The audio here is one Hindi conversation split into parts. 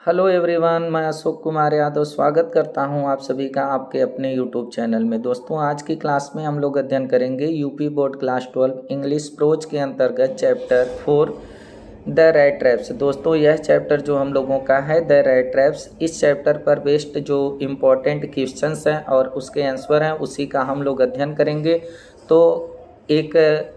हेलो एवरीवन, मैं अशोक कुमार यादव स्वागत करता हूं आप सभी का आपके अपने यूट्यूब चैनल में। दोस्तों, आज की क्लास में हम लोग अध्ययन करेंगे UP board class 12 English pros के अंतर्गत चैप्टर 4 द रेड ट्रैप्स। दोस्तों, यह चैप्टर जो हम लोगों का है द रेड ट्रैप्स, इस चैप्टर पर बेस्ड जो इम्पोर्टेंट क्वेश्चंस हैं और उसके आंसर हैं उसी का हम लोग अध्ययन करेंगे। तो एक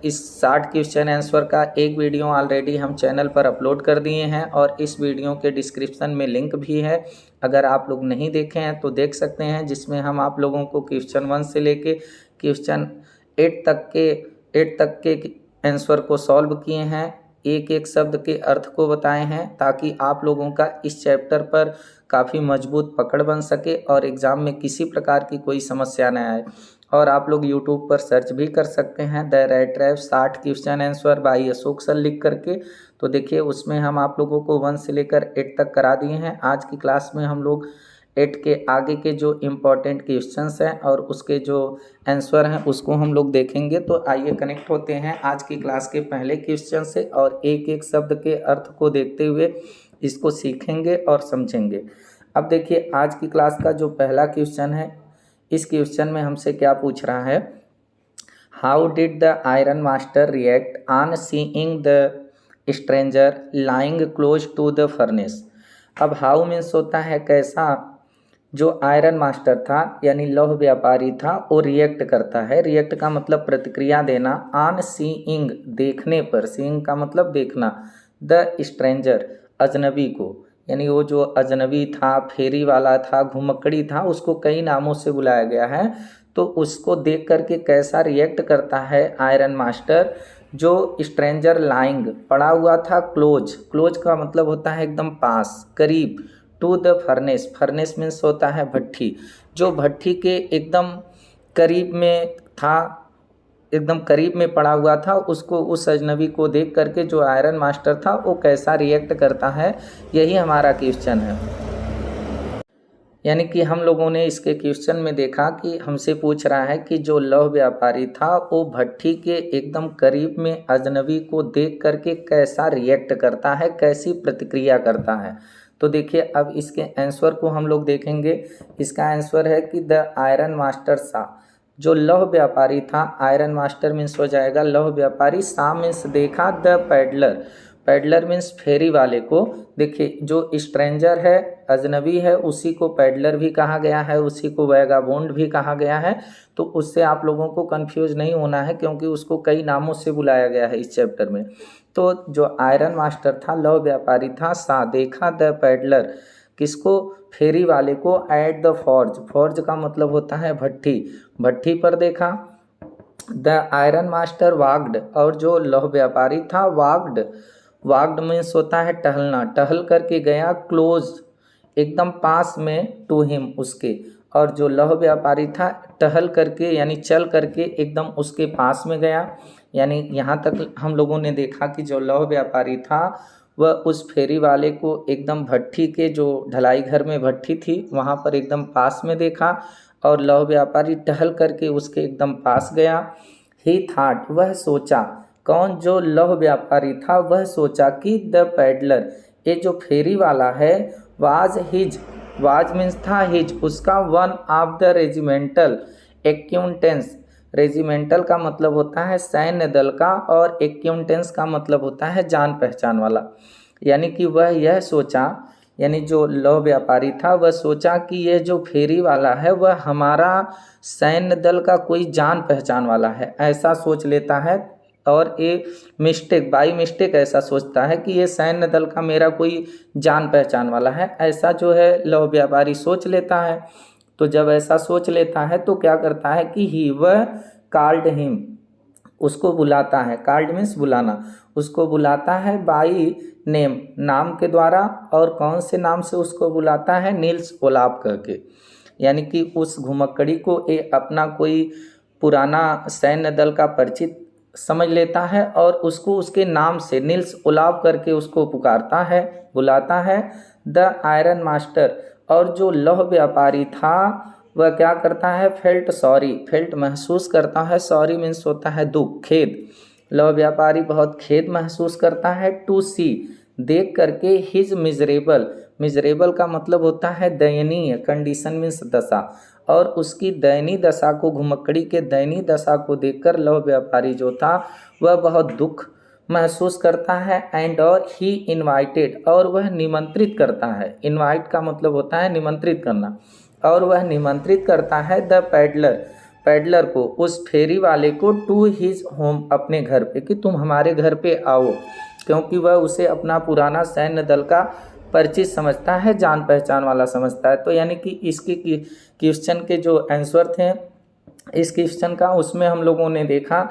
इस 60 क्वेश्चन आंसर का एक वीडियो ऑलरेडी हम चैनल पर अपलोड कर दिए हैं और इस वीडियो के डिस्क्रिप्शन में लिंक भी है। अगर आप लोग नहीं देखे हैं तो देख सकते हैं, जिसमें हम आप लोगों को क्वेश्चन 1 से लेके क्वेश्चन 8 तक के आंसर को सॉल्व किए हैं, एक एक शब्द के अर्थ को बताए हैं, ताकि आप लोगों का इस चैप्टर पर काफ़ी मजबूत पकड़ बन सके और एग्ज़ाम में किसी प्रकार की कोई समस्या न आए। और आप लोग यूट्यूब पर सर्च भी कर सकते हैं the red trap 60 question answer by Ashok sir लिख करके। तो देखिए, उसमें हम आप लोगों को 1 से लेकर 8 तक करा दिए हैं। आज की क्लास में हम लोग 8 के आगे के जो इम्पोर्टेंट क्वेश्चंस हैं और उसके जो आंसर हैं उसको हम लोग देखेंगे। तो आइए कनेक्ट होते हैं आज की क्लास के पहले क्वेश्चन से और एक एक शब्द के अर्थ को देखते हुए इसको सीखेंगे और समझेंगे। अब देखिए, आज की क्लास का जो पहला क्वेश्चन है, इस क्वेश्चन में हमसे क्या पूछ रहा है, how did the iron master react on seeing the stranger lying close to the furnace. अब हाउ मीन्स होता है कैसा। जो आयरन मास्टर था यानी लौह व्यापारी था, वो रिएक्ट करता है। रिएक्ट का मतलब प्रतिक्रिया देना, ऑन सीइंग देखने पर, सीइंग का मतलब देखना, द स्ट्रेंजर अजनबी को, यानी वो जो अजनबी था, फेरी वाला था, घुमक्कड़ी था, उसको कई नामों से बुलाया गया है। तो उसको देख करके कैसा रिएक्ट करता है आयरन मास्टर, जो स्ट्रेंजर लाइंग पड़ा हुआ था, क्लोज, क्लोज का मतलब होता है एकदम पास, करीब, to the furnace, furnace means होता है भट्ठी, जो भट्ठी के एकदम करीब में था, एकदम करीब में पड़ा हुआ था, उसको, उस अजनबी को देख करके जो आयरन मास्टर था वो कैसा रिएक्ट करता है, यही हमारा क्वेश्चन है। यानी कि हम लोगों ने इसके क्वेश्चन में देखा कि हमसे पूछ रहा है कि जो लौह व्यापारी था वो भट्ठी के एकदम करीब में अजनबी को देख करके कैसा रिएक्ट करता है, कैसी प्रतिक्रिया करता है। तो देखिए, अब इसके आंसर को हम लोग देखेंगे। इसका आंसर है कि द आयरन मास्टर सा, जो लौह व्यापारी था, आयरन मास्टर मीन्स हो जाएगा लौह व्यापारी, सा मीन्स देखा, द पैडलर, पैडलर मीन्स फेरी वाले को। देखिए, जो स्ट्रेंजर है, अजनबी है, उसी को पैडलर भी कहा गया है, उसी को वैगाबॉन्ड भी कहा गया है। तो उससे आप लोगों को कंफ्यूज नहीं होना है, क्योंकि उसको कई नामों से बुलाया गया है इस चैप्टर में। तो जो आयरन मास्टर था, लौह व्यापारी था, सा देखा, द पैडलर किसको, फेरी वाले को, एट द फॉर्ज, फॉर्ज का मतलब होता है भट्ठी, भट्ठी पर देखा। द आयरन मास्टर वाग्ड, और जो लौह व्यापारी था वाग्ड, वाग्ड मीन्स होता है टहलना, टहल करके गया, क्लोज एकदम पास में, टू हिम उसके, और जो लौह व्यापारी था टहल करके यानी चल करके एकदम उसके पास में गया। यानी यहाँ तक हम लोगों ने देखा कि जो लौह व्यापारी था वह उस फेरी वाले को एकदम भट्ठी के, जो ढलाई घर में भट्ठी थी वहाँ पर एकदम पास में देखा, और लौह व्यापारी टहल करके उसके एकदम पास गया। ही थाट, वह सोचा, कौन, जो लौह व्यापारी था वह सोचा कि द पैडलर, ये जो फेरी वाला है, वाज हिज, वाज मीन्स था, हिज उसका, one of the regimental acquaintance, regimental का मतलब होता है सैन्य दल का, और एक्यूंटेंस का मतलब होता है जान पहचान वाला। यानी कि वह यह सोचा, यानी जो लौह व्यापारी था वह सोचा कि यह जो फेरी वाला है वह हमारा सैन्य दल का कोई जान पहचान वाला है, ऐसा सोच लेता है। और ये मिस्टेक, बाई मिस्टेक ऐसा सोचता है कि ये सैन्य दल का मेरा कोई जान पहचान वाला है, ऐसा जो है लौह व्यापारी सोच लेता है। तो जब ऐसा सोच लेता है तो क्या करता है कि ही, वह, कॉल्ड हिम, उसको बुलाता है, कॉल्ड मीन्स बुलाना, उसको बुलाता है बाई नेम, नाम के द्वारा, और कौन से नाम से उसको बुलाता है, नील्स ओलाफ करके। यानी कि उस घुमक्कड़ी को ये अपना कोई पुराना सैन्य दल का परिचित समझ लेता है और उसको उसके नाम से नील्स ओलाफ करके उसको पुकारता है, बुलाता है। द आयरन मास्टर, और जो लौह व्यापारी था वह क्या करता है, फेल्ट सॉरी, फेल्ट महसूस करता है, सॉरी मीन्स होता है दुख, खेद, लौह व्यापारी बहुत खेद महसूस करता है, टू सी देख करके, हिज मिजरेबल मिजरेबल का मतलब होता है दयनीय, कंडीशन मीन्स दशा, और उसकी दयनीय दशा को, घुमक्कड़ी के दयनीय दशा को देखकर लौह व्यापारी जो था वह बहुत दुख महसूस करता है। एंड और ही इनवाइटेड, और वह निमंत्रित करता है, इनवाइट का मतलब होता है निमंत्रित करना, और वह निमंत्रित करता है द पैडलर को, उस फेरी वाले को, टू हिज होम, अपने घर पे, कि तुम हमारे घर पे आओ, क्योंकि वह उसे अपना पुराना सैन्य दल का परिचित समझता है, जान पहचान वाला समझता है। तो यानी कि इसके क्वेश्चन के जो आंसर थे इस क्वेश्चन का, उसमें हम लोगों ने देखा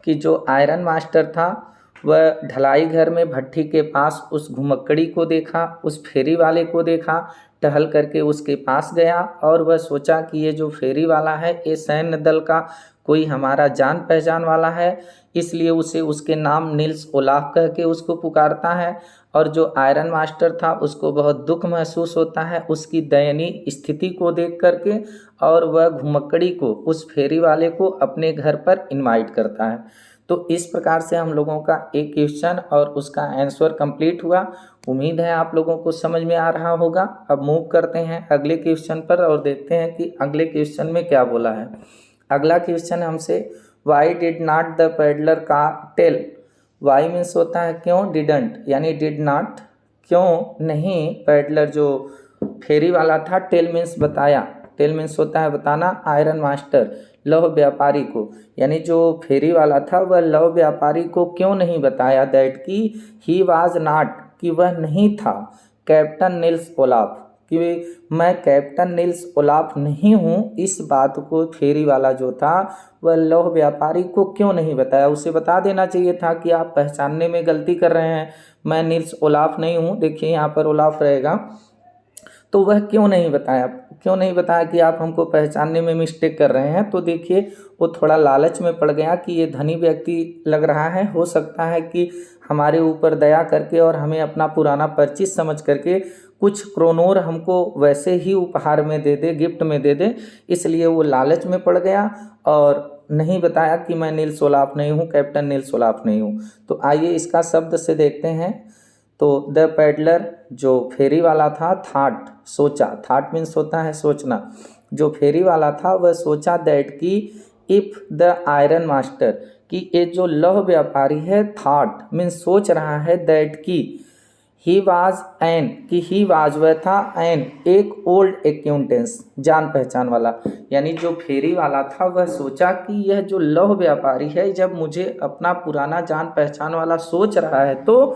कि जो आयरन मास्टर था वह ढलाई घर में भट्ठी के पास उस घुमक्कड़ी को देखा, उस फेरी वाले को देखा, टहल करके उसके पास गया और वह सोचा कि ये जो फेरी वाला है ये सैन्य दल का कोई हमारा जान पहचान वाला है, इसलिए उसे उसके नाम नील्स ओलाफ कह के उसको पुकारता है। और जो आयरन मास्टर था उसको बहुत दुख महसूस होता है उसकी दयनीय स्थिति को देख करके, और वह घुमक्कड़ी को, उस फेरी वाले को अपने घर पर इनवाइट करता है। तो इस प्रकार से हम लोगों का एक क्वेश्चन और उसका आंसर कंप्लीट हुआ। उम्मीद है आप लोगों को समझ में आ रहा होगा। अब मूव करते हैं अगले क्वेश्चन पर और देखते हैं कि अगले क्वेश्चन में क्या बोला है। अगला क्वेश्चन हमसे, why did not the peddler का टेल, वाई मीन्स होता है क्यों, डिडंट यानी डिड नॉट क्यों नहीं, पैडलर जो फेरी वाला था, टेल मीन्स बताया, टेल मीन्स होता है बताना, आयरन मास्टर लौह व्यापारी को, यानी जो फेरी वाला था वह लौह व्यापारी को क्यों नहीं बताया, दैट की ही वाज नॉट, कि वह नहीं था, कैप्टन नील्स ओलाफ, कि मैं कैप्टन नील्स ओलाफ नहीं हूँ, इस बात को फेरी वाला जो था वह लौह व्यापारी को क्यों नहीं बताया। उसे बता देना चाहिए था कि आप पहचानने में गलती कर रहे हैं, मैं नील्स ओलाफ नहीं हूँ, देखिए यहाँ पर ओलाफ रहेगा, तो वह क्यों नहीं बताया, क्यों नहीं बताया कि आप हमको पहचानने में मिस्टेक कर रहे हैं। तो देखिए वो थोड़ा लालच में पड़ गया कि ये धनी व्यक्ति लग रहा है, हो सकता है कि हमारे ऊपर दया करके और हमें अपना पुराना परिचित समझ करके कुछ क्रोनोर हमको वैसे ही उपहार में दे दे, गिफ्ट में दे दे, इसलिए वो लालच में पड़ गया और नहीं बताया कि मैं नील्स ओलाफ नहीं हूँ, कैप्टन नील्स ओलाफ नहीं हूँ। तो आइए इसका शब्द से देखते हैं। तो द पैडलर जो फेरी वाला था, थाट सोचा, थाट मीन्स होता है सोचना, जो फेरी वाला था वह सोचा दैट की इफ़ द आयरन मास्टर, कि ये जो लौह व्यापारी है, थाट मीन्स सोच रहा है, दैट की ही वाज एन, कि ही वाज वह था, एन एक ओल्ड एक्यूंटेंस जान पहचान वाला, यानी जो फेरी वाला था वह सोचा कि यह जो लौह व्यापारी है जब मुझे अपना पुराना जान पहचान वाला सोच रहा है तो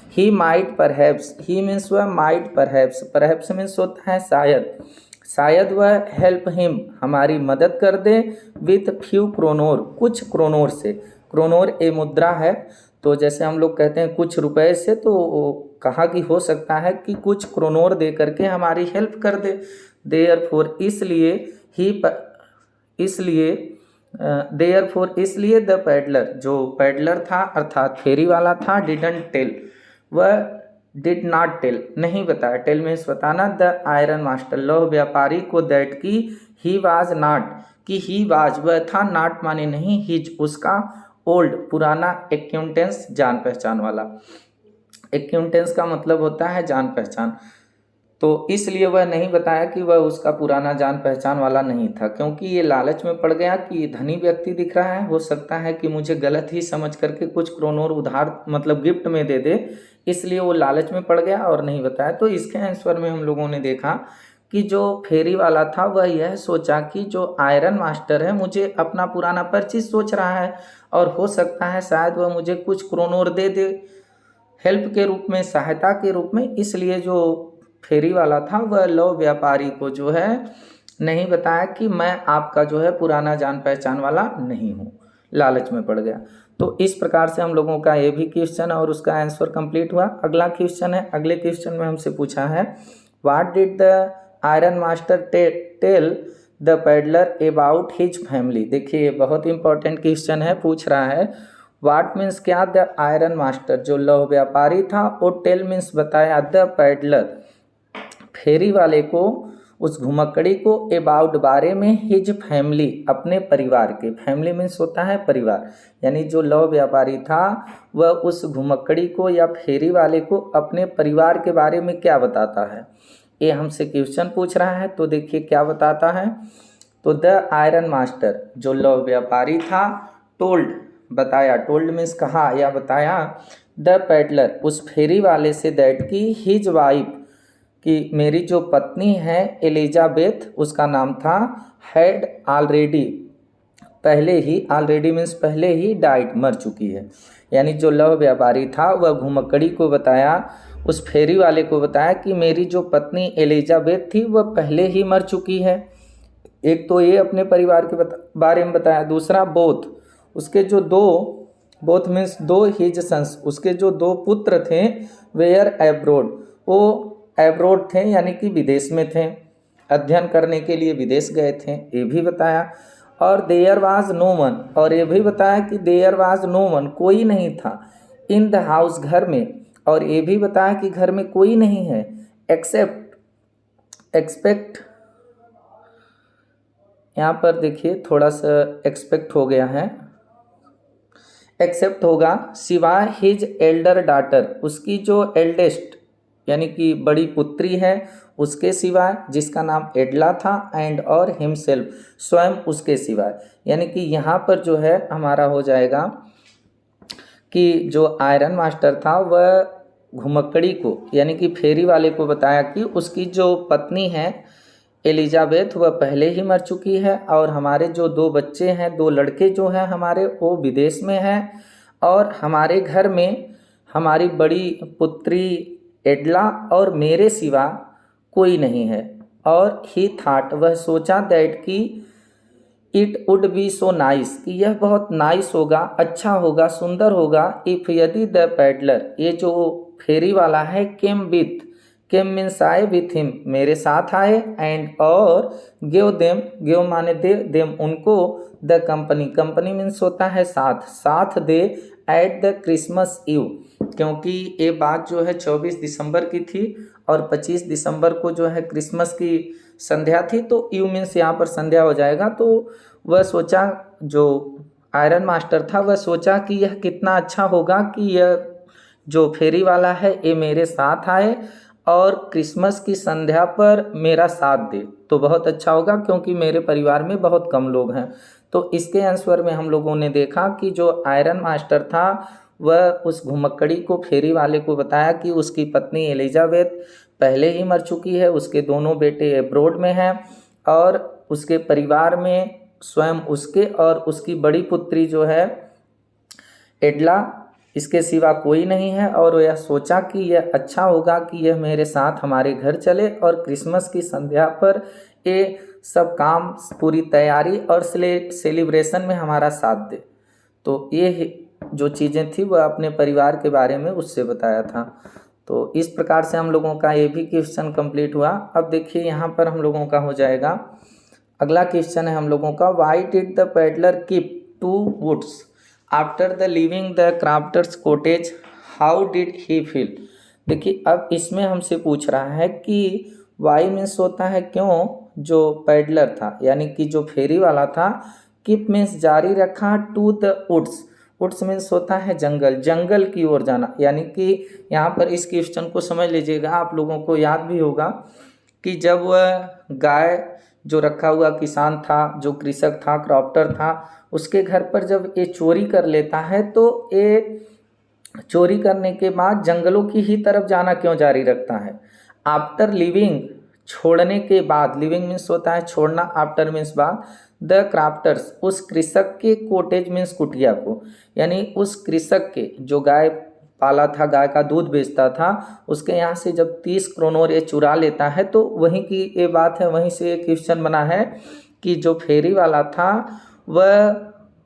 he might perhaps, he means वह माइट परहैप्स, परहैप्स मीन्स होता है शायद, शायद वह हेल्प हिम हमारी मदद कर दे, विथ फ्यू क्रोनोर कुछ क्रोनोर से, क्रोनोर ए मुद्रा है, तो जैसे हम लोग कहते हैं कुछ रुपए से, तो कहा कि हो सकता है कि कुछ क्रोनोर दे करके हमारी हेल्प कर दे। देयरफॉर इसलिए ही इसलिए देयरफॉर इसलिए द पैडलर जो पैडलर था अर्थात फेरी वाला था, डिडंट टेल वह डिड नॉट टेल नहीं बताया, टेल मीन्स बताना, द आयरन मास्टर लौह व्यापारी को, दैट की ही वाज नॉट, कि ही वाज वह था, नॉट माने नहीं, हिज उसका, ओल्ड पुराना, एक्यूंटेंस जान पहचान वाला, एक्यूंटेंस का मतलब होता है जान पहचान, तो इसलिए वह नहीं बताया कि वह उसका पुराना जान पहचान वाला नहीं था, क्योंकि ये लालच में पड़ गया कि ये धनी व्यक्ति दिख रहा है, हो सकता है कि मुझे गलत ही समझ करके कुछ क्रोनोर उधार मतलब गिफ्ट में दे दे, इसलिए वो लालच में पड़ गया और नहीं बताया। तो इसके आंसर में हम लोगों ने देखा कि जो फेरी वाला था वह यह सोचा कि जो आयरन मास्टर है मुझे अपना पुराना परिचित सोच रहा है और हो सकता है शायद वह मुझे कुछ क्रोनोर दे दे हेल्प के रूप में, सहायता के रूप में, इसलिए जो फेरी वाला था वह लौह व्यापारी को जो है नहीं बताया कि मैं आपका जो है पुराना जान पहचान वाला नहीं हूँ, लालच में पड़ गया। तो इस प्रकार से हम लोगों का ये भी क्वेश्चन और उसका आंसर कंप्लीट हुआ। अगला क्वेश्चन है, अगले क्वेश्चन में हमसे पूछा है, what did the iron master tell the peddler about his family. देखिए ये बहुत इंपॉर्टेंट क्वेश्चन है, पूछ रहा है व्हाट मीन्स क्या, द आयरन मास्टर जो लौह व्यापारी था, और टेल मीन्स बताया द पैडलर फेरी वाले को उस घुमक्कड़ी को अबाउट बारे में हिज फैमिली अपने परिवार के, फैमिली मीन्स होता है परिवार, यानी जो लौह व्यापारी था वह उस घुमक्कड़ी को या फेरी वाले को अपने परिवार के बारे में क्या बताता है। ये हमसे क्वेश्चन पूछ रहा है, तो देखिए क्या बताता है। तो द आयरन मास्टर जो लौह व्यापारी था, टोल्ड बताया, टोल्ड मीन्स कहा या बताया, द पेडलर उस फेरी वाले से दैट की हिज वाइफ कि मेरी जो पत्नी है एलिजाबेथ उसका नाम था, हैड ऑलरेडी पहले ही, ऑलरेडी मीन्स पहले ही, डाइड मर चुकी है। यानी जो लौह व्यापारी था वह घुमक्कड़ी को बताया, उस फेरी वाले को बताया कि मेरी जो पत्नी एलिजाबेथ थी वह पहले ही मर चुकी है। एक तो ये अपने परिवार के बारे में बताया, दूसरा बोथ उसके जो दो, बोथ मीन्स दो हिज सन्स, उसके जो दो पुत्र थे, वेयर एब्रोड वो एब्रोड थे यानी कि विदेश में थे, अध्ययन करने के लिए विदेश गए थे, ये भी बताया। और देयर वाज नो वन, और ये भी बताया कि देयर वाज नो वन कोई नहीं था, इन द हाउस घर में, और ये भी बताया कि घर में कोई नहीं है, एक्सपेक्ट यहाँ पर देखिए थोड़ा सा एक्सपेक्ट हो गया है, एक्सेप्ट होगा, सिवाय हिज एल्डर डाटर उसकी जो एल्डेस्ट यानी कि बड़ी पुत्री है उसके सिवाय, जिसका नाम एडला था, एंड और हिमसेल्फ स्वयं उसके सिवाय। यानी कि यहाँ पर जो है हमारा हो जाएगा कि जो आयरन मास्टर था वह घुमक्कड़ी को यानी कि फेरी वाले को बताया कि उसकी जो पत्नी है एलिजाबेथ वह पहले ही मर चुकी है, और हमारे जो दो बच्चे हैं, दो लड़के जो हैं हमारे, वो विदेश में हैं, और हमारे घर में हमारी बड़ी पुत्री एडला और मेरे सिवा कोई नहीं है। और ही थाट वह सोचा दैट कि it would be so nice कि यह बहुत नाइस होगा, अच्छा होगा, सुंदर होगा, इफ यदि द पैडलर ये जो फेरी वाला है केम मीन्स आए, विथ हिम मेरे साथ आए, एंड और गिव देम, गिव माने दे, देम उनको, द कंपनी मीन्स होता है साथ दे, एट द क्रिसमस ईव, क्योंकि ये बात जो है 24 दिसंबर की थी और 25 दिसंबर को जो है क्रिसमस की संध्या थी, तो ईव मीन्स यहाँ पर संध्या हो जाएगा। तो वह सोचा, जो आयरन मास्टर था वह सोचा कि यह कितना अच्छा होगा कि यह जो फेरी वाला है ये मेरे साथ आए और क्रिसमस की संध्या पर मेरा साथ दे, तो बहुत अच्छा होगा क्योंकि मेरे परिवार में बहुत कम लोग हैं। तो इसके आंसर में हम लोगों ने देखा कि जो आयरन मास्टर था वह उस घुमक्कड़ी को, फेरी वाले को बताया कि उसकी पत्नी एलिजाबेथ पहले ही मर चुकी है, उसके दोनों बेटे अब्रोड में हैं, और उसके परिवार में स्वयं उसके और उसकी बड़ी पुत्री जो है एडला, इसके सिवा कोई नहीं है। और यह सोचा कि यह अच्छा होगा कि यह मेरे साथ हमारे घर चले और क्रिसमस की संध्या पर ये सब काम, पूरी तैयारी और सेलिब्रेशन में हमारा साथ दे। तो ये जो चीज़ें थी वह अपने परिवार के बारे में उससे बताया था। तो इस प्रकार से हम लोगों का ये भी क्वेश्चन कंप्लीट हुआ। अब देखिए यहाँ पर हम लोगों का हो जाएगा, अगला क्वेश्चन है हम लोगों का, why did the peddler keep 2 woods after the leaving the crofter's cottage, how did he feel. देखिए अब इसमें हमसे पूछ रहा है कि वाई मीन्स होता है क्यों, जो पैडलर था यानी कि जो फेरी वाला था, कीप मीन्स जारी रखा, to the woods, woods means होता है जंगल, जंगल की ओर जाना। यानी कि यहाँ पर इस क्वेश्चन को समझ लीजिएगा, आप लोगों को याद भी होगा कि जब वह गाय जो रखा हुआ किसान था, जो कृषक था, क्रॉफ्टर था, उसके घर पर जब ये चोरी कर लेता है तो ये चोरी करने के बाद जंगलों की ही तरफ जाना क्यों जारी रखता है। आफ्टर लिविंग छोड़ने के बाद, लिविंग मीन्स होता है छोड़ना, आफ्टर मीन्स बाद, द क्राफ्टर्स उस कृषक के, कोटेज मीन्स कुटिया को, यानी उस कृषक के जो गाय पाला था, गाय का दूध बेचता था, उसके यहाँ से जब 30 क्रोनोर ये चुरा लेता है, तो वहीं की ये बात है, वहीं से ये क्वेश्चन बना है कि जो फेरी वाला था वह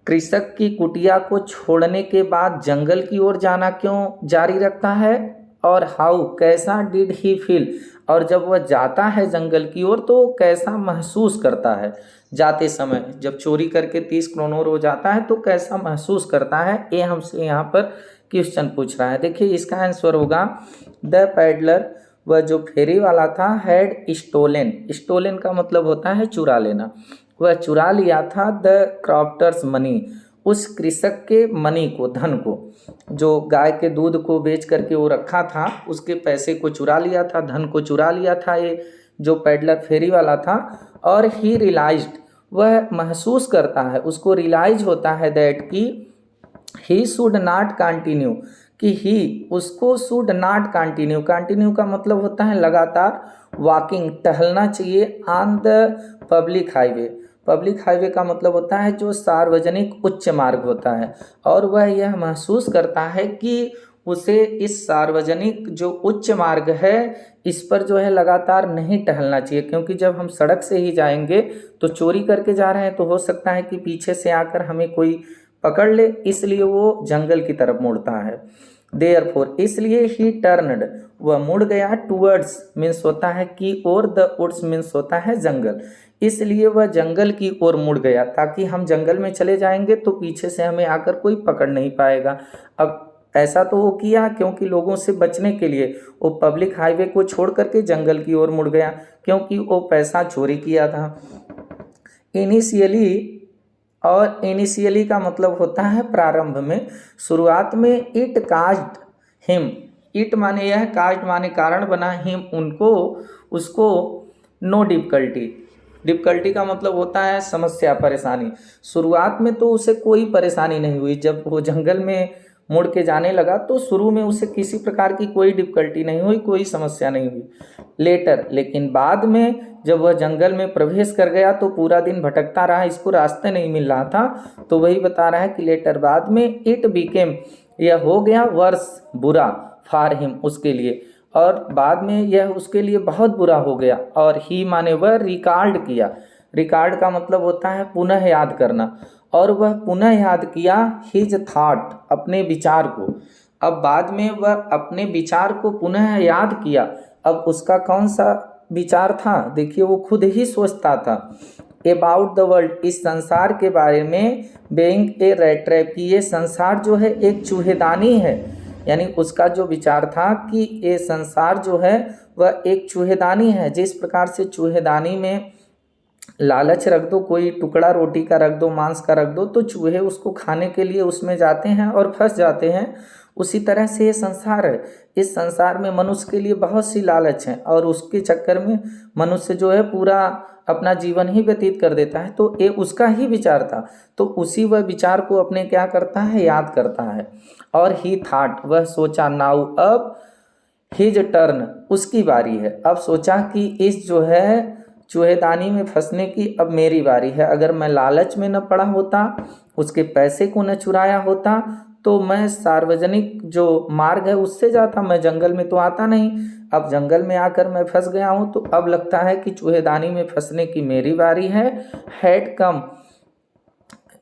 कृषक की कुटिया को छोड़ने के बाद जंगल की ओर जाना क्यों जारी रखता है, और हाउ कैसा डिड ही फील, और जब वह जाता है जंगल की ओर तो कैसा महसूस करता है, जाते समय जब चोरी करके 30 क्रोनोर हो जाता है तो कैसा महसूस करता है, ये हमसे यहाँ पर क्वेश्चन पूछ रहा है। देखिए इसका आंसर होगा, द पैडलर वह जो फेरी वाला था हैड स्टोलन, स्टोलन का मतलब होता है चुरा लेना, वह चुरा लिया था द क्रॉफ्टर्स मनी, उस कृषक के मनी को, धन को, जो गाय के दूध को बेच करके वो रखा था उसके पैसे को चुरा लिया था, धन को चुरा लिया था ये जो पैडलर फेरी वाला था। और ही रियलाइज्ड, वह महसूस करता है, उसको रियलाइज होता है दैट कि ही शुड नॉट कंटिन्यू, कि ही उसको शुड नॉट कंटिन्यू, कंटिन्यू का मतलब होता है लगातार, वॉकिंग टहलना चाहिए on the public highway, public highway का मतलब होता है जो सार्वजनिक उच्च मार्ग होता है, और वह यह महसूस करता है कि उसे इस सार्वजनिक जो उच्च मार्ग है इस पर जो है लगातार नहीं टहलना चाहिए, क्योंकि जब हम सड़क से ही जाएंगे तो चोरी करके जा रहे हैं तो हो सकता है कि पीछे से आकर हमें कोई पकड़ ले, इसलिए वो जंगल की तरफ मुड़ता है। देयरफॉर, इसलिए ही टर्नड, वह मुड़ गया, टूवर्ड्स मीन्स होता है की ओर, द वुड्स मीन्स होता है जंगल, इसलिए वह जंगल की ओर मुड़ गया ताकि हम जंगल में चले जाएंगे तो पीछे से हमें आकर कोई पकड़ नहीं पाएगा। अब ऐसा तो वो किया क्योंकि लोगों से बचने के लिए वो पब्लिक हाईवे को छोड़ करके जंगल की ओर मुड़ गया, क्योंकि वो पैसा चोरी किया था। इनिशियली, और इनिशियली का मतलब होता है प्रारंभ में, शुरुआत में, इट काज्ड हिम, इट माने यह, काज्ड माने कारण बना, हिम उनको, उसको, नो डिफिकल्टी, डिफिकल्टी का मतलब होता है समस्या, परेशानी, शुरुआत में तो उसे कोई परेशानी नहीं हुई, जब वो जंगल में मुड़ के जाने लगा तो शुरू में उसे किसी प्रकार की कोई डिफिकल्टी नहीं हुई, कोई समस्या नहीं हुई। लेटर, लेकिन बाद में जब वह जंगल में प्रवेश कर गया तो पूरा दिन भटकता रहा, इसको रास्ते नहीं मिल रहा था, तो वही बता रहा है कि लेटर बाद में, इट बिकेम, यह हो गया वर्ष, बुरा, फॉर हिम उसके लिए, और बाद में यह उसके लिए बहुत बुरा हो गया, और ही माने वह रिकॉर्ड किया, रिकॉर्ड का मतलब होता है पुनः याद करना, और वह पुनः याद किया हिज थॉट, अपने विचार को, अब बाद में वह अपने विचार को पुनः याद किया, अब उसका कौन सा विचार था, देखिए वो खुद ही सोचता था, अबाउट द वर्ल्ड, इस संसार के बारे में, बीइंग ए रैट ट्रैप, कि ये संसार जो है एक चूहेदानी है, यानी उसका जो विचार था कि ये संसार जो है वह एक चूहेदानी है, जिस प्रकार से चूहेदानी में लालच रख दो, कोई टुकड़ा रोटी का रख दो, मांस का रख दो, तो चूहे उसको खाने के लिए उसमें जाते हैं और फंस जाते हैं, उसी तरह से ये संसार है, इस संसार में मनुष्य के लिए बहुत सी लालच है, और उसके चक्कर में मनुष्य जो है पूरा अपना जीवन ही व्यतीत कर देता है, तो ये उसका ही विचार था, तो उसी वह विचार को अपने क्या करता है, याद करता है। और ही थॉट, वह सोचा, नाउ अब, हिज टर्न, उसकी बारी है, अब सोचा कि इस जो है चूहेदानी में फंसने की अब मेरी बारी है, अगर मैं लालच में न पड़ा होता, उसके पैसे को न चुराया होता, तो मैं सार्वजनिक जो मार्ग है उससे जाता, मैं जंगल में तो आता नहीं, अब जंगल में आकर मैं फंस गया हूँ, तो अब लगता है कि चूहेदानी में फंसने की मेरी बारी है। हैड कम,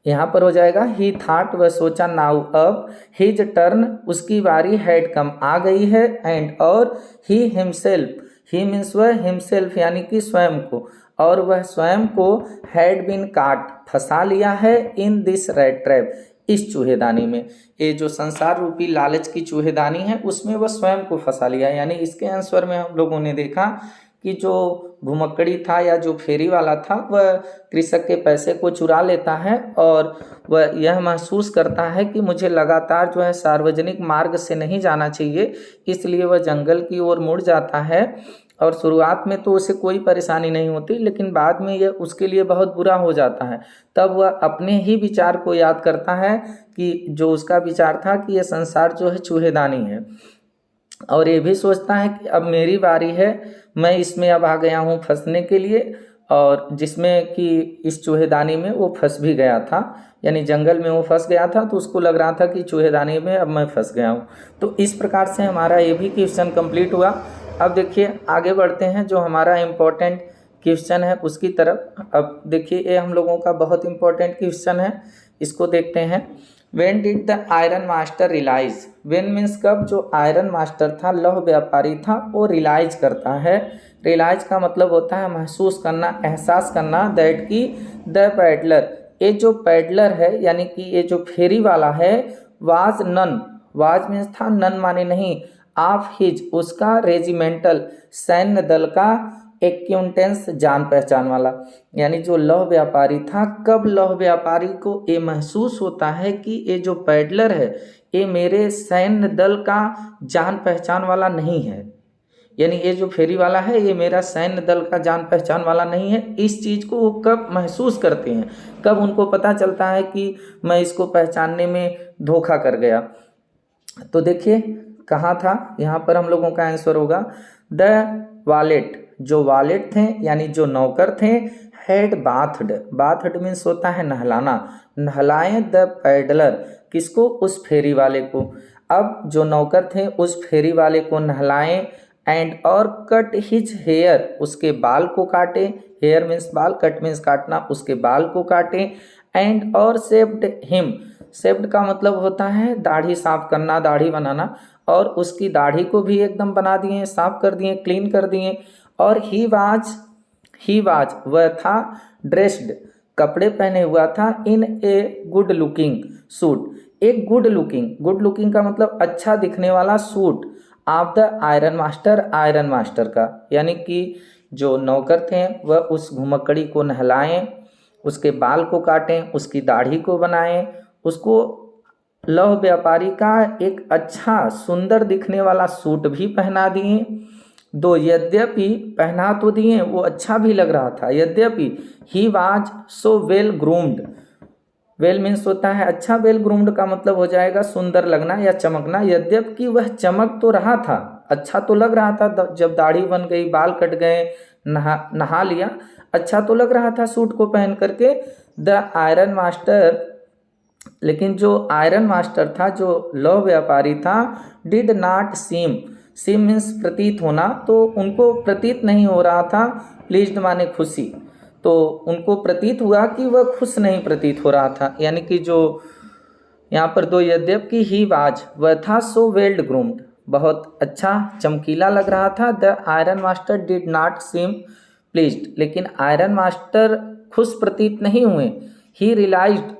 यहाँ पर हो जाएगा ही थॉट, वह सोचा, नाउ अब, हिज टर्न, उसकी बारी, हैड कम, आ गई है, एंड और, ही हिमसेल्फ, ही मीन्स वह, हिमसेल्फ यानी कि स्वयं को, और वह स्वयं को, हैड बीन काट, फंसा लिया है, इन दिस रैट ट्रैप, इस चूहेदानी में, ये जो संसार रूपी लालच की चूहेदानी है उसमें वह स्वयं को फंसा लिया, यानी इसके आंसर में हम लोगों ने देखा कि जो घुमक्कड़ी था या जो फेरी वाला था वह कृषक के पैसे को चुरा लेता है, और वह यह महसूस करता है कि मुझे लगातार जो है सार्वजनिक मार्ग से नहीं जाना चाहिए, इसलिए वह जंगल की ओर मुड़ जाता है, और शुरुआत में तो उसे कोई परेशानी नहीं होती, लेकिन बाद में यह उसके लिए बहुत बुरा हो जाता है, तब वह अपने ही विचार को याद करता है कि जो उसका विचार था कि यह संसार जो है चूहेदानी है, और ये भी सोचता है कि अब मेरी बारी है, मैं इसमें अब आ गया हूँ फंसने के लिए, और जिसमें कि इस चूहेदानी में वो फंस भी गया था, यानी जंगल में वो फंस गया था, तो उसको लग रहा था कि चूहेदानी में अब मैं फंस गया हूँ। तो इस प्रकार से हमारा ये भी क्वेश्चन कंप्लीट हुआ। अब देखिए आगे बढ़ते हैं, जो हमारा इम्पोर्टेंट क्वेश्चन है उसकी तरफ। अब देखिए ये हम लोगों का बहुत इम्पोर्टेंट क्वेश्चन है, इसको देखते हैं। When did the iron master realise, when means कब, जो आयरन मास्टर था, लौह व्यापारी था, वो रियलाइज करता है, रियलाइज का मतलब होता है महसूस करना, एहसास करना, दैट की द पैडलर, ये जो पैडलर है यानी कि ये जो फेरी वाला है, वाज नन, वाज मीन्स था, नन माने नहीं, ऑफ हिज उसका रेजिमेंटल सैन्य दल का एक्यूंटेंस जान पहचान वाला, यानी जो लौह व्यापारी था, कब लौह व्यापारी को ये महसूस होता है कि ये जो पैडलर है ये मेरे सैन्य दल का जान पहचान वाला नहीं है, यानी ये जो फेरी वाला है ये मेरा सैन्य दल का जान पहचान वाला नहीं है। इस चीज़ को वो कब महसूस करते हैं, कब उनको पता चलता है कि मैं इसको पहचानने में धोखा कर गया। तो देखिए कहाँ था, यहाँ पर हम लोगों का आंसर होगा द वालेट, जो वालेट थे यानी जो नौकर थे, हेड बाथड, बाथड मीन्स होता है नहलाना, नहलाएं द पैडलर, किसको, उस फेरी वाले को। अब जो नौकर थे उस फेरी वाले को नहलाएं, एंड और कट हिज हेयर, उसके बाल को काटे, हेयर मीन्स बाल, कट मीन्स काटना, उसके बाल को काटे, एंड और शेव्ड हिम, शेव्ड का मतलब होता है दाढ़ी साफ करना, दाढ़ी बनाना, और उसकी दाढ़ी को भी एकदम बना दिए, साफ कर दिए, क्लीन कर दिए। और ही वाज वह था, ड्रेस्ड कपड़े पहने हुआ था, इन ए गुड लुकिंग सूट, एक गुड लुकिंग का मतलब अच्छा दिखने वाला suit, of the iron master, iron master का, यानी कि जो नौकर थे वह उस घुमक्कड़ी को नहलाएं, उसके बाल को काटें, उसकी दाढ़ी को बनाएं, उसको लौह व्यापारी का एक अच्छा सुंदर दिखने वाला सूट भी पहना दिए। दो यद्यपि पहना तो दिए, वो अच्छा भी लग रहा था, यद्यपि he was so well groomed, well means होता है अच्छा, वेल ग्रूम्ड का मतलब हो जाएगा सुंदर लगना या चमकना, यद्यपि वह चमक तो रहा था, अच्छा तो लग रहा था, जब दाढ़ी बन गई, बाल कट गए, नहा लिया, अच्छा तो लग रहा था सूट को पहन करके। द आयरन मास्टर, लेकिन जो आयरन मास्टर था, जो लौह व्यापारी था, डिड नॉट सीम मीन्स प्रतीत होना, तो उनको प्रतीत नहीं हो रहा था, प्लीज्ड माने खुशी, तो उनको प्रतीत हुआ कि वह खुश नहीं प्रतीत हो रहा था, यानी कि जो यहाँ पर दो यद्यपि ही वाज वह था, सो वेल्ड ग्रूम्ड बहुत अच्छा चमकीला लग रहा था। The iron master did not seem pleased, लेकिन आयरन मास्टर खुश प्रतीत नहीं हुए। ही रियलाइज्ड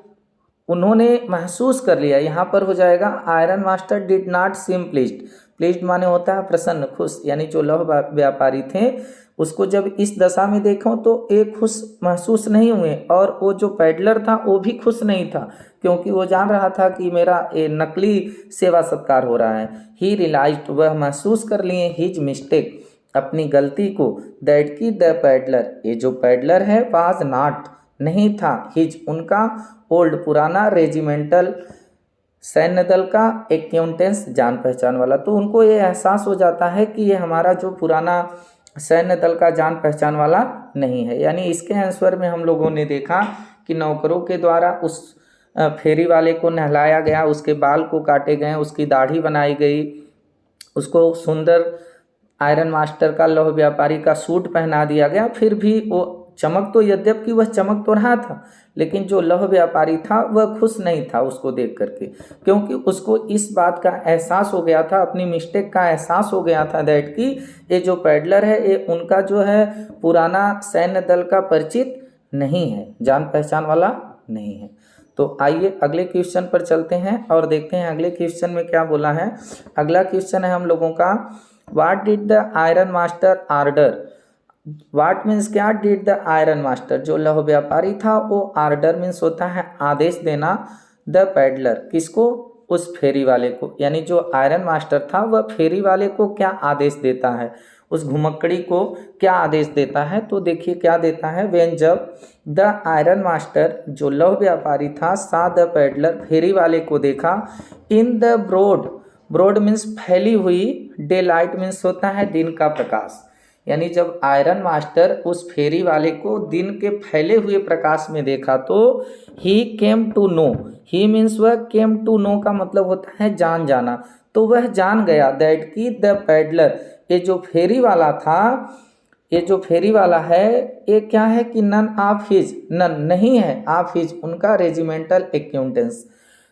उन्होंने महसूस कर लिया, यहाँ पर हो जाएगा iron master did not seem pleased, pleased माने होता है प्रसन्न, खुश, यानी जो लौह व्यापारी थे उसको जब इस दशा में देखो तो एक खुश महसूस नहीं हुए, और वो जो पैडलर था वो भी खुश नहीं था, क्योंकि वो जान रहा था कि मेरा ये नकली सेवा सत्कार हो रहा है। ही रियलाइज्ड वह महसूस कर लिए, हिज मिस्टेक अपनी गलती को, दैट की द पैडलर ये जो पैडलर है, वाज नॉट नहीं था, हिज उनका, ओल्ड पुराना, रेजिमेंटल सैन्य दल का, एक्यूंटेंस जान पहचान वाला। तो उनको ये एहसास हो जाता है कि ये हमारा जो पुराना सैन्य दल का जान पहचान वाला नहीं है। यानी इसके आंसर में हम लोगों ने देखा कि नौकरों के द्वारा उस फेरी वाले को नहलाया गया, उसके बाल को काटे गए, उसकी दाढ़ी बनाई गई, उसको सुंदर आयरन मास्टर का लौह व्यापारी का सूट पहना दिया गया, फिर भी वो चमक तो, यद्यपि वह चमक तो रहा था, लेकिन जो लौह व्यापारी था वह खुश नहीं था उसको देख करके, क्योंकि उसको इस बात का एहसास हो गया था, अपनी मिस्टेक का एहसास हो गया था, दैट कि ये जो पैडलर है ये उनका जो है पुराना सैन्य दल का परिचित नहीं है, जान पहचान वाला नहीं है। तो आइए अगले क्वेश्चन पर चलते हैं और देखते हैं अगले क्वेश्चन में क्या बोला है। अगला क्वेश्चन है हम लोगों का, what did the iron master order, what means क्या, डिड द आयरन मास्टर जो लौह व्यापारी था वो आर्डर मीन्स होता है आदेश देना, द पैडलर किसको, उस फेरी वाले को, यानी जो आयरन मास्टर था वह फेरी वाले को क्या आदेश देता है, उस घुमक्कड़ी को क्या आदेश देता है। तो देखिए क्या देता है, वेन जब द आयरन मास्टर जो लौह व्यापारी था, सा द पैडलर फेरी वाले को देखा, इन द ब्रोड मीन्स फैली हुई, डे लाइट मीन्स होता है दिन का प्रकाश, यानी जब आयरन मास्टर उस फेरी वाले को दिन के फैले हुए प्रकाश में देखा तो he came to know, he means वह, केम टू नो का मतलब होता है जान जाना, तो वह जान गया, दैट की द पैडलर ये जो फेरी वाला था, ये जो फेरी वाला है ये क्या है कि नन ऑफ हिज, नन नहीं है, ऑफ हिज उनका रेजिमेंटल एक्यूंटेंस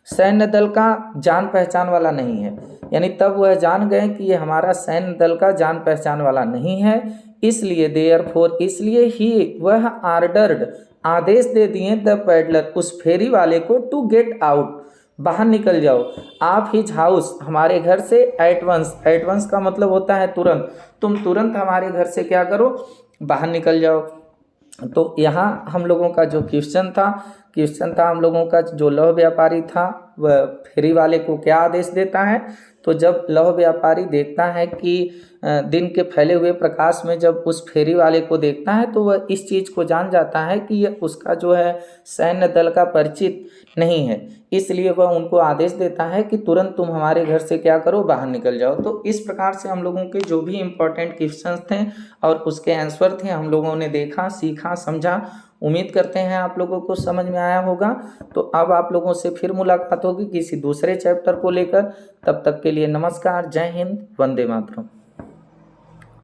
सैन्य दल का जान पहचान वाला नहीं है, यानी तब वह जान गए कि ये हमारा सैन्य दल का जान पहचान वाला नहीं है, इसलिए देयरफॉर इसलिए ही वह आर्डर्ड आदेश दे दिए द पैडलर उस फेरी वाले को, टू गेट आउट बाहर निकल जाओ। आप हिज हाउस, हमारे घर से एट वंस, एट वंस का मतलब होता है तुरंत, तुम तुरंत हमारे घर से क्या करो, बाहर निकल जाओ। तो यहाँ हम लोगों का जो क्वेश्चन था हम लोगों का, जो लौह व्यापारी था वह फेरी वाले को क्या आदेश देता है। तो जब लौह व्यापारी देखता है कि दिन के फैले हुए प्रकाश में जब उस फेरी वाले को देखता है तो वह इस चीज़ को जान जाता है कि यह उसका जो है सैन्य दल का परिचित नहीं है, इसलिए वह उनको आदेश देता है कि तुरंत तुम हमारे घर से क्या करो, बाहर निकल जाओ। तो इस प्रकार से हम लोगों के जो भी इम्पोर्टेंट क्वेश्चंस थे और उसके आंसर थे हम लोगों ने देखा, सीखा, समझा। उम्मीद करते हैं आप लोगों को समझ में आया होगा। तो अब आप लोगों से फिर मुलाकात होगी किसी दूसरे चैप्टर को लेकर। तब तक के लिए नमस्कार, जय हिंद, वंदे मातरम।